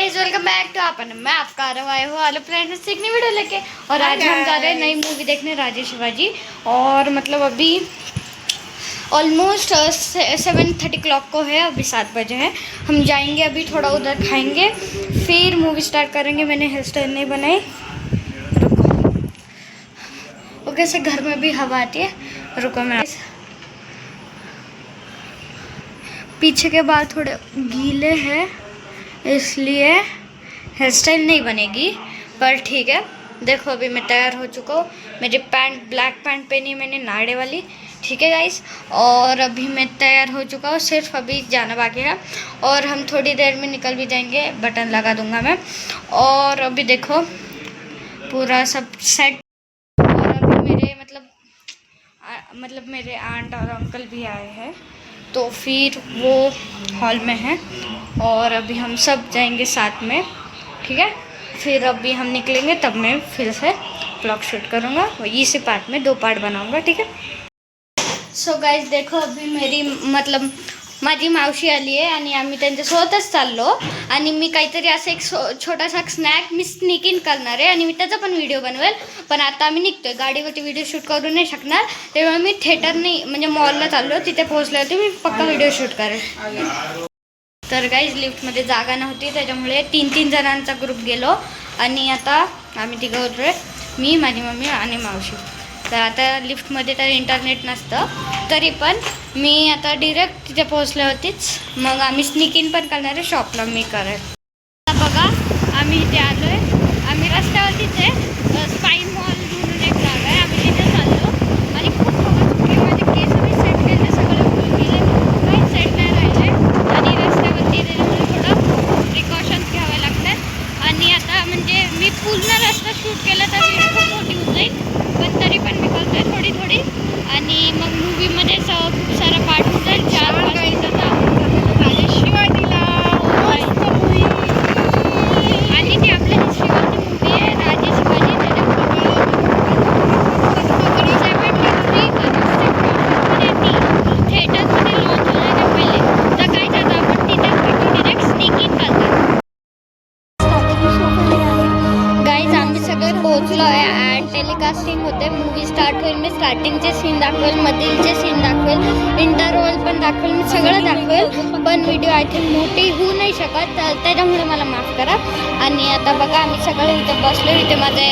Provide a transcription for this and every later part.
Guys welcome back to अपन मैं आपका आए हो आलो प्लान सीखने वीडियो लेके। और आज हम जा रहे हैं नई मूवी देखने राजे शिवाजी। और मतलब अभी ऑलमोस्ट 7:30 क्लॉक को है, अभी 7 बजे है। हम जाएंगे अभी, थोड़ा उधर खाएंगे, फिर मूवी स्टार्ट करेंगे। मैंने हेयर स्टाइल नहीं बनाई, रुको। ओके से घर में भी हवा आती है, रुको। मैं पीछे के बाल थोड़े गीले हैं इसलिए हेयर स्टाइल नहीं बनेगी, पर ठीक है। देखो अभी मैं तैयार हो चुका हूँ। मेरी पैंट ब्लैक पैंट पहनी है मैंने, नाड़े वाली, ठीक है गाइस। और अभी मैं तैयार हो चुका हूँ, सिर्फ अभी जाना बाकी है और हम थोड़ी देर में निकल भी जाएंगे। बटन लगा दूंगा मैं। और अभी देखो पूरा सब सेट। और अभी मेरे मतलब मेरे आंट और अंकल भी आए हैं, तो फिर वो हॉल में हैं और अभी हम सब जाएंगे साथ में, ठीक है। फिर अभी हम निकलेंगे, तब मैं फिर से ब्लॉग शूट करूँगा। इसी पार्ट में 2 पार्ट बनाऊँगा, ठीक है। सो गाइज देखो अभी मेरी माझी मावशी आली आहे आणि आम्ही त्यांच्यासोबतच चाललो आणि मी काहीतरी असं एक छोटासा स्नॅक मी स्नीक इन करणार आहे आणि मी त्याचा पण व्हिडिओ बनवेल। पण आता आम्ही निघतोय, गाडीवरती व्हिडिओ शूट करू नाही शकणार, त्यामुळे मी थिएटरने म्हणजे मॉलला चाललो, तिथे पोहोचल्यावरती मी पक्का व्हिडिओ शूट करेल। तर गाईज लिफ्टमध्ये जागा नव्हती, त्याच्यामुळे 3 जणांचा ग्रुप गेलो आणि आता आम्ही तिघं होतोय, मी, माझी मम्मी आणि मावशी। तर आता लिफ्टमध्ये तर इंटरनेट नसतं, तरी पण मी आता डिरेक्ट तिथे पोहोचले होतीच। मग आम्ही स्नीक इन पण करणार आहे, शॉपला मी करेल। आता बघा आम्ही इथे आलो आहे, आम्ही रस्त्यावरतीच आहे, स्पाईन मॉल म्हणून एक जागा आहे, आम्ही तिथे चाललो। आणि खूप हवा सुटली, माझे केस मी सेट केले, सगळे उठून गेले, काही सेट नाही राहिले आणि रस्त्यावरती त्याच्यामुळे थोडं प्रिकॉशन्स घ्यावे लागतात। आणि आता म्हणजे मी पूर्ण रस्ता शूट केला तर व्हिडिओ खूप मोठी होऊन जाईल, पण तरी पण मी करतोय थोडी थोडी। आणि मग मूवीमध्ये खूप सारा पार्ट होऊन जाईल। 4 वाजता राजे शिवाजीला आणि ती आपल्या हिस्ट्रीवरची मूवी आहे राजे शिवाजी। थिएटरमध्ये लॉन्च होण्याच्या पहिले तर काय जातं आपण तिथेच भेटू, डिरेक्ट स्नीक इन करतात। गाईज आम्ही सगळे पोहोचलो आहे, ॲड टेलिकास्टिंग होते, मूवी स्टार्ट होईल, मी स्टार्टिंगचे सीन दाखवेल, मधीलचे सीन दाखवेल, इंटरवल पण दाखवेल, मी सगळं दाखवेल। पण व्हिडिओ आय थिंक मोठी होऊ नाही शकत, त्याच्यामुळे मला माफ करा। आणि आता बघा आम्ही सगळे इथे बसलो, इथे माझे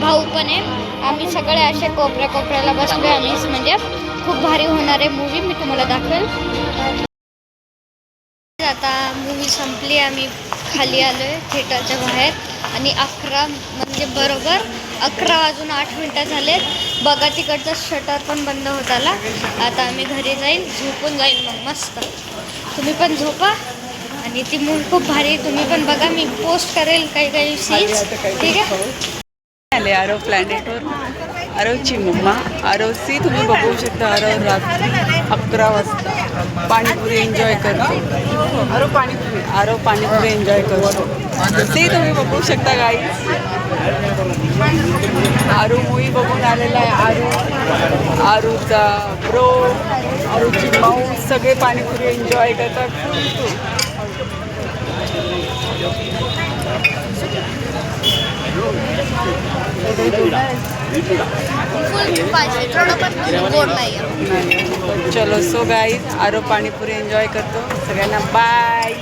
भाऊ पण आहे, आम्ही सगळे असे कोपऱ्याला बसलो। आम्ही म्हणजे खूप भारी होणार आहे मूवी, मी तुम्हाला दाखवेल। आता मूवी संपली, आम्ही खाली आलो आहे थिएटरच्या बाहेर आणि 11 म्हणजे बरोबर 11 वाजून 8 मिनटं झालेत। बघा तिकडचा शटर पण बंद होत आला। आता आम्ही घरी जाईल, झोपून जाईल मग मस्त। तुम्ही पण झोपा आणि ती मूवी खूप भारी, तुम्ही पण बघा, मी पोस्ट करेल काही सीन्स, ठीक आहे। आले आरव प्लॅनेटवर, आरवची मम्मा आरवची तुम्ही बघू शकता। आरव रात्री 11 वाजता पाणीपुरी एन्जॉय करतो। आरव पाणीपुरी एन्जॉय करतो, ते तुम्ही बघू शकता गाईज। आरू मूवी बघून आलेला आहे, आरूचा ब्रो, आरूची माऊ, सगळे पाणीपुरी एन्जॉय करतात। चलो सो गाईज, आरो पाणीपुरी एन्जॉय करतो, सगळ्यांना बाय।